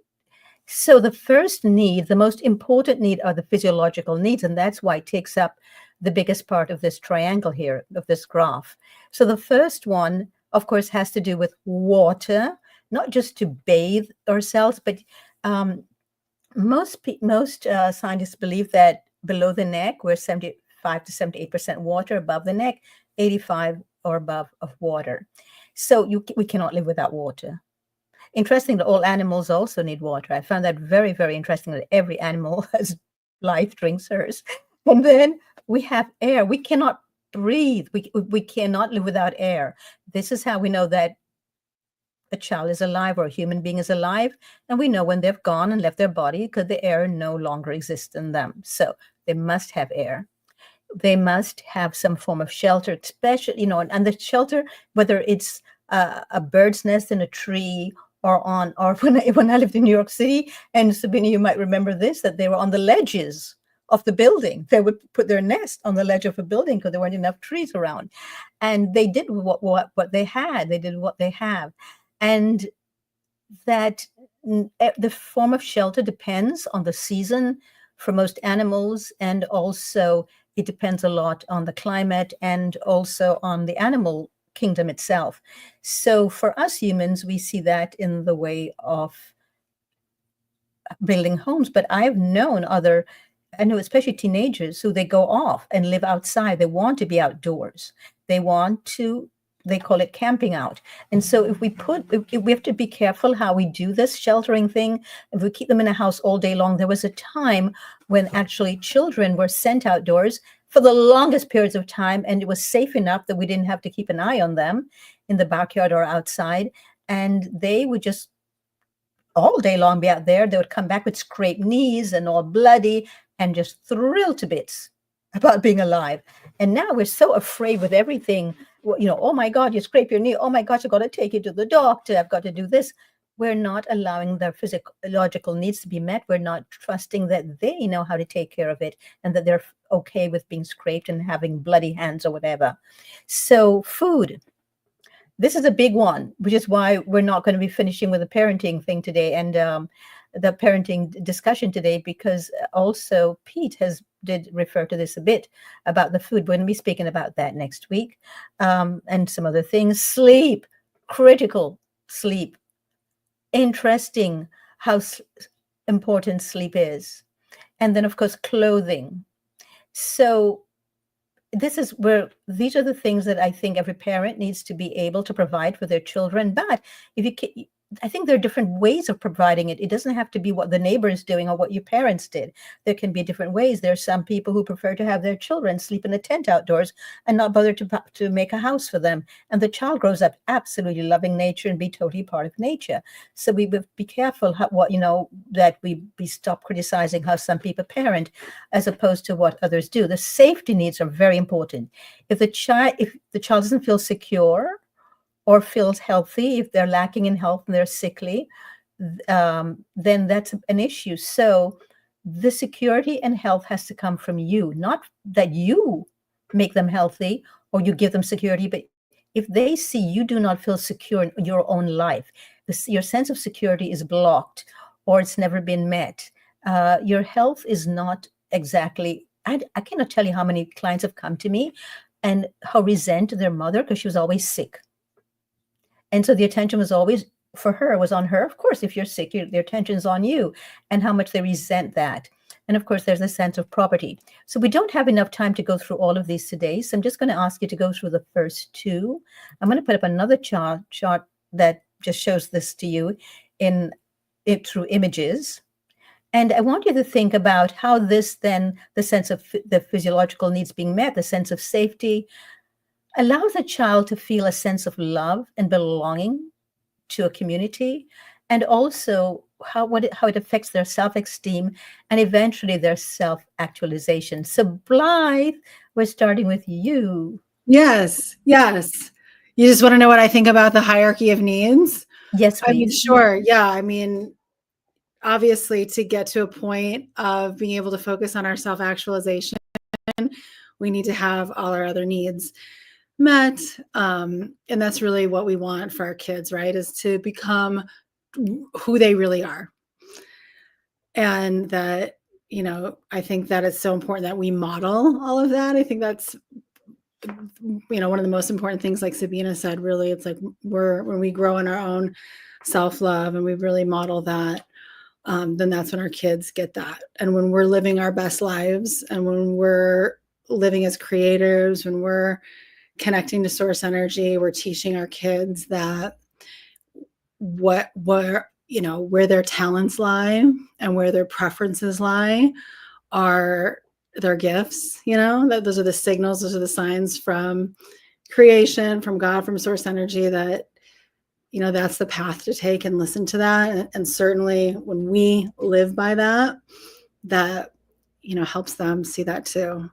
So the first need, the most important need, are the physiological needs, and that's why it takes up the biggest part of this triangle here, of this graph. So the first one, of course, has to do with water, not just to bathe ourselves, but most scientists believe that below the neck, we're 75 to 78% water, above the neck, 85 or above of water. So we cannot live without water. Interesting that all animals also need water. I found that very, very interesting that every animal has life drinks hers. And then we have air. We cannot breathe. We cannot live without air. This is how we know that a child is alive or a human being is alive. And we know when they've gone and left their body because the air no longer exists in them. So they must have air. They must have some form of shelter, especially, and the shelter, whether it's a bird's nest in a tree or when I lived in New York City, and Sabina, you might remember this, that they were on the ledges of the building. They would put their nest on the ledge of a building because there weren't enough trees around. And they did what they had. They did what they have. And that the form of shelter depends on the season for most animals, and also it depends a lot on the climate and also on the animal kingdom itself. So for us humans, we see that in the way of building homes. But I know especially teenagers who they go off and live outside. They want to be outdoors. They call it camping out. And so if we have to be careful how we do this sheltering thing. If we keep them in a house all day long, there was a time when actually children were sent outdoors for the longest periods of time, and it was safe enough that we didn't have to keep an eye on them in the backyard or outside. And they would just all day long be out there. They would come back with scraped knees and all bloody and just thrilled to bits about being alive. And now we're so afraid with everything. Oh my God, you scrape your knee. Oh my gosh, I've got to take you to the doctor. I've got to do this. We're not allowing their physiological needs to be met. We're not trusting that they know how to take care of it and that they're okay with being scraped and having bloody hands or whatever. So food. this is a big one, which is why we're not going to be finishing with the parenting thing today and the parenting discussion today, because also Pete did refer to this a bit about the food. We're going to be speaking about that next week, and some other things. Sleep, critical sleep. Interesting how important sleep is. And then, of course, clothing. So these are the things that I think every parent needs to be able to provide for their children. But if you can, I think there are different ways of providing it. It doesn't have to be what the neighbor is doing or what your parents did. There can be different ways. There are some people who prefer to have their children sleep in a tent outdoors and not bother to make a house for them. And the child grows up absolutely loving nature and be totally part of nature. So we would be careful that we stop criticizing how some people parent as opposed to what others do. The safety needs are very important. If the child doesn't feel secure or feels healthy, if they're lacking in health and they're sickly, then that's an issue. So the security and health has to come from you, not that you make them healthy or you give them security, but if they see you do not feel secure in your own life, your sense of security is blocked or it's never been met, your health is not exactly, I cannot tell you how many clients have come to me and how resent their mother because she was always sick. And so the attention was always was on her. Of course, if you're sick, the attention is on you, and how much they resent that. And of course, there's a sense of property. So we don't have enough time to go through all of these today. So I'm just going to ask you to go through the first two. I'm going to put up another chart that just shows this to you through images. And I want you to think about how this then, the sense of the physiological needs being met, the sense of safety, allows a child to feel a sense of love and belonging to a community, and also how it affects their self-esteem and eventually their self-actualization. So Blythe, we're starting with you. Yes. You just want to know what I think about the hierarchy of needs? Yes, please. I mean, sure. Yeah. I mean, obviously, to get to a point of being able to focus on our self-actualization, we need to have all our other needs met. And that's really what we want for our kids, right? Is to become who they really are. And that, I think that it's so important that we model all of that. I think that's, one of the most important things, like Sabina said, really, it's like when we grow in our own self-love and we really model that, then that's when our kids get that. And when we're living our best lives and when we're living as creators, when we're connecting to source energy, we're teaching our kids that where their talents lie and where their preferences lie are their gifts. That those are the signals, those are the signs from creation, from God, from source energy, that that's the path to take, and listen to that. And certainly when we live by that helps them see that too.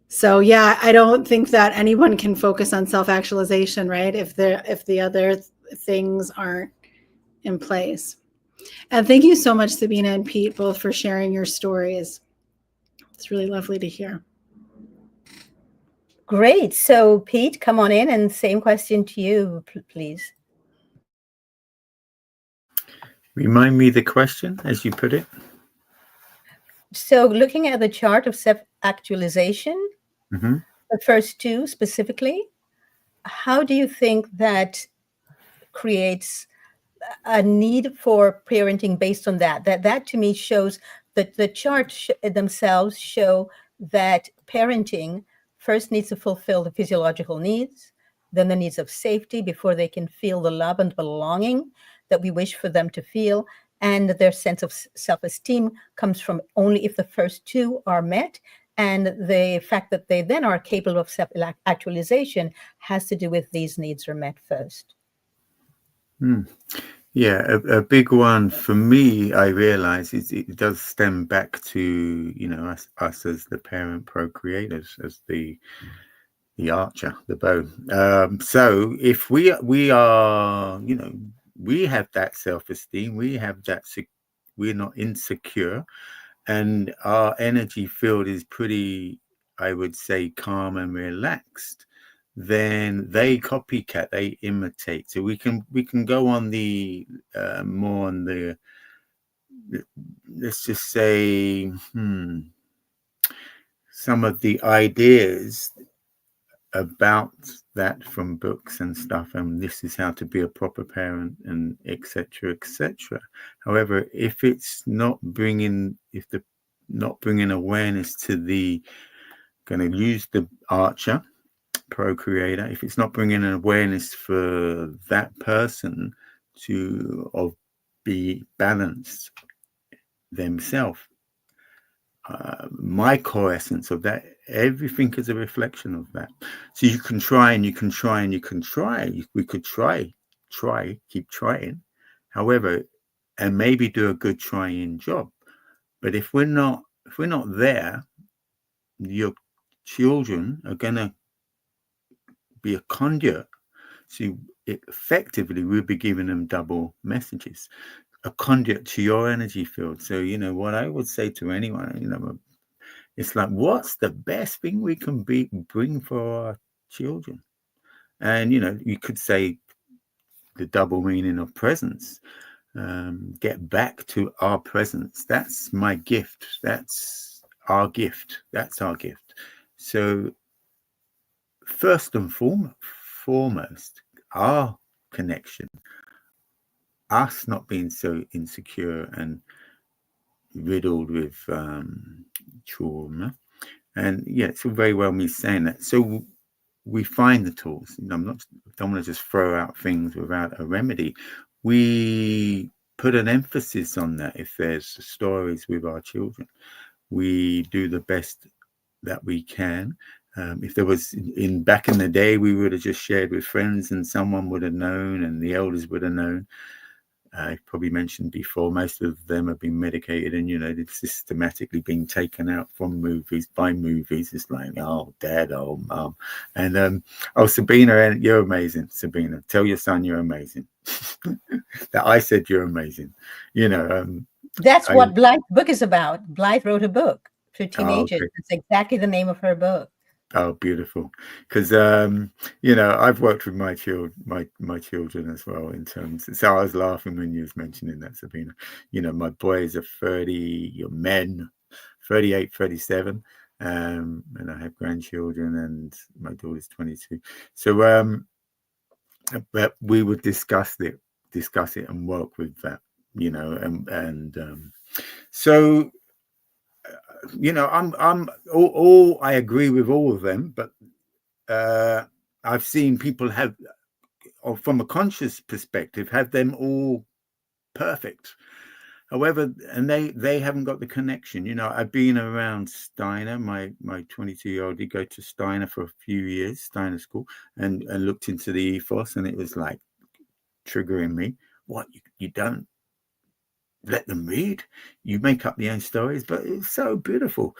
So yeah, I don't think that anyone can focus on self-actualization, right, if the other things aren't in place. And thank you so much, Sabina and Pete, both for sharing your stories. It's really lovely to hear. Great. So Pete, come on in, and same question to you, please. Remind me the question as you put it. So looking at the chart of self-actualization, the first two specifically, how do you think that creates a need for parenting based on that? That to me shows that the charts themselves show that parenting first needs to fulfill the physiological needs, then the needs of safety before they can feel the love and belonging that we wish for them to feel. And their sense of self-esteem comes from only if the first two are met. And the fact that they then are capable of self-actualization has to do with these needs are met first. Yeah, a big one for me, I realize, it does stem back to, us as the parent procreators, as the archer, the bow. So if we are, we have that self-esteem, we have that, we're not insecure, and our energy field is pretty, I would say, calm and relaxed, then they copycat, they imitate. So we can go on the more on the, let's just say, some of the ideas about that from books and stuff, and this is how to be a proper parent, and etc., etc. However, if it's not bringing, not bringing awareness to the, going to use the archer, procreator, if it's not bringing an awareness for that person to be balanced themselves, my core essence of that, everything is a reflection of that. So you can try and you can try and you can try. We could try, keep trying. However, and maybe do a good trying job. But if we're not there, your children are gonna be a conduit. So effectively, we'll be giving them double messages, a conduit to your energy field. So what I would say to anyone, it's like, what's the best thing we can bring for our children? And you could say the double meaning of presence. Get back to our presence. That's my gift. That's our gift. So first and foremost, our connection, us not being so insecure and riddled with trauma. And it's all very well me saying that. So we find the tools. Don't want to just throw out things without a remedy. We put an emphasis on that. If there's stories with our children, we do the best that we can. If there was back in the day, we would have just shared with friends, and someone would have known, and the elders would have known. I've probably mentioned before, most of them have been medicated, and they've systematically been taken out from movies by movies. It's like, oh, dad, oh, mom, and Sabina, you're amazing. Sabina, tell your son you're amazing. That I said you're amazing. That's what Blythe's book is about. Blythe wrote a book for teenagers. Okay. It's exactly the name of her book. Oh, beautiful. Because I've worked with my children as well, in terms. So I was laughing when you was mentioning that, Sabina. My boys are 30, your men 38, 37, and I have grandchildren, and my daughter's 22. So but we would discuss it and work with that, so I'm all I agree with all of them, but I've seen people have, or from a conscious perspective, have them all perfect. However, and they haven't got the connection. I've been around Steiner. My 22-year-old did go to Steiner for a few years, Steiner school, and looked into the ethos, and it was like triggering me. What, you don't let them read, you make up your own stories? But it's so beautiful.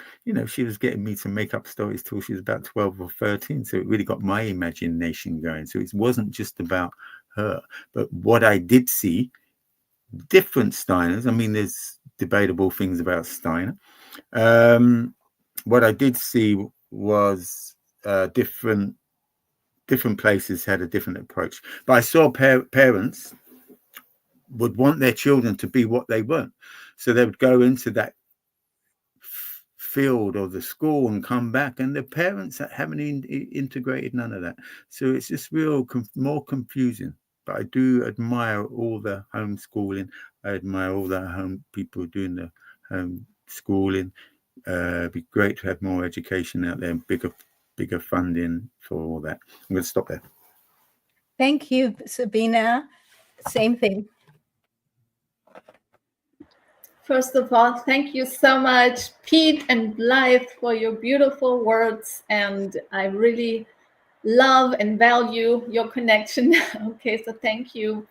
She was getting me to make up stories till she was about 12 or 13, so it really got my imagination going. So it wasn't just about her. But what I did see, different Steiners, I mean, there's debatable things about Steiner. What I did see was different places had a different approach. But I saw parents would want their children to be what they weren't. So they would go into that field of the school and come back, and the parents haven't integrated none of that. So it's just more confusing. But I do admire all the homeschooling. I admire all the home people doing the homeschooling. It'd be great to have more education out there, and bigger funding for all that. I'm going to stop there. Thank you, Sabina. Same thing. First of all, thank you so much, Pete and Blythe, for your beautiful words. And I really love and value your connection. Okay, so thank you.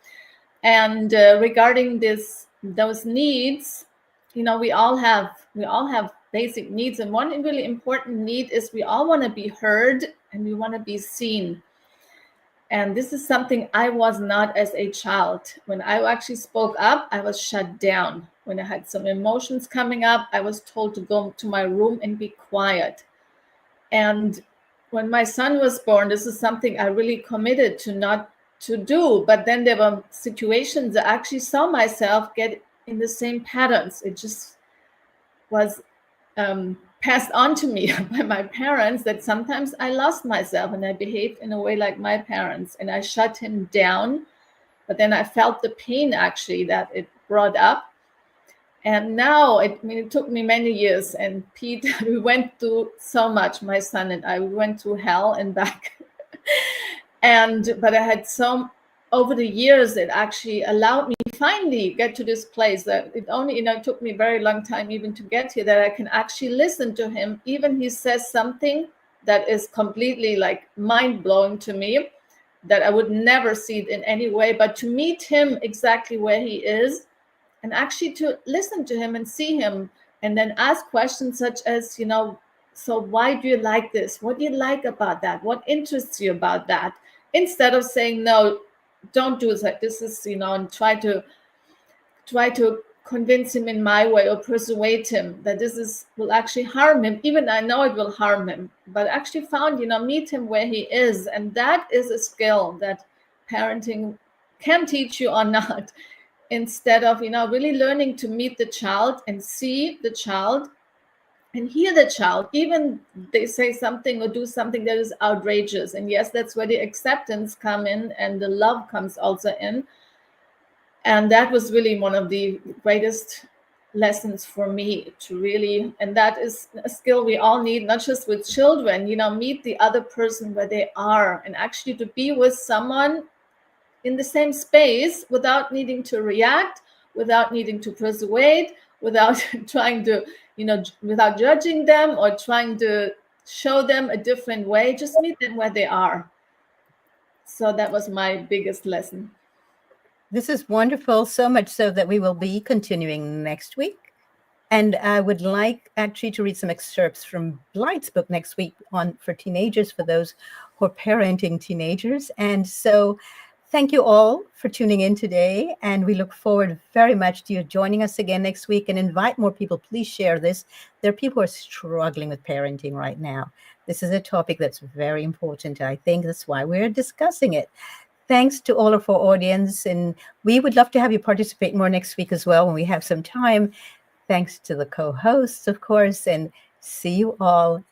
And regarding those needs, we all have basic needs. And one really important need is we all want to be heard and we want to be seen. And this is something I was not as a child. When I actually spoke up, I was shut down. When I had some emotions coming up, I was told to go to my room and be quiet. And when my son was born, this is something I really committed to not to do. But then there were situations that I actually saw myself get in the same patterns. It just was passed on to me by my parents, that sometimes I lost myself and I behaved in a way like my parents, and I shut him down. But then I felt the pain actually that it brought up. And now, it took me many years. And Pete, we went through so much, my son and I, we went through hell and back. But I had over the years, it actually allowed me finally get to this place that it only, it took me a very long time even to get here, that I can actually listen to him. Even he says something that is completely like mind blowing to me, that I would never see it in any way, but to meet him exactly where he is, and actually to listen to him and see him, and then ask questions such as, so why do you like this? What do you like about that? What interests you about that? Instead of saying, no, don't do that. This is, and try to convince him in my way or persuade him that will actually harm him. Even I know it will harm him, but actually found, meet him where he is. And that is a skill that parenting can teach you or not. Instead of, really learning to meet the child and see the child and hear the child, even they say something or do something that is outrageous. And yes, that's where the acceptance come in and the love comes also in. And that was really one of the greatest lessons for me to really, and that is a skill we all need, not just with children, meet the other person where they are, and actually to be with someone in the same space without needing to react, without needing to persuade, without trying to, without judging them or trying to show them a different way. Just meet them where they are. So that was my biggest lesson. This is wonderful, so much so that we will be continuing next week. And I would like actually to read some excerpts from Blythe's book next week for teenagers, for those who are parenting teenagers. And so thank you all for tuning in today. And we look forward very much to you joining us again next week, and invite more people. Please share this. There are people who are struggling with parenting right now. This is a topic that's very important. I think that's why we're discussing it. Thanks to all of our audience. And we would love to have you participate more next week as well when we have some time. Thanks to the co-hosts, of course, and see you all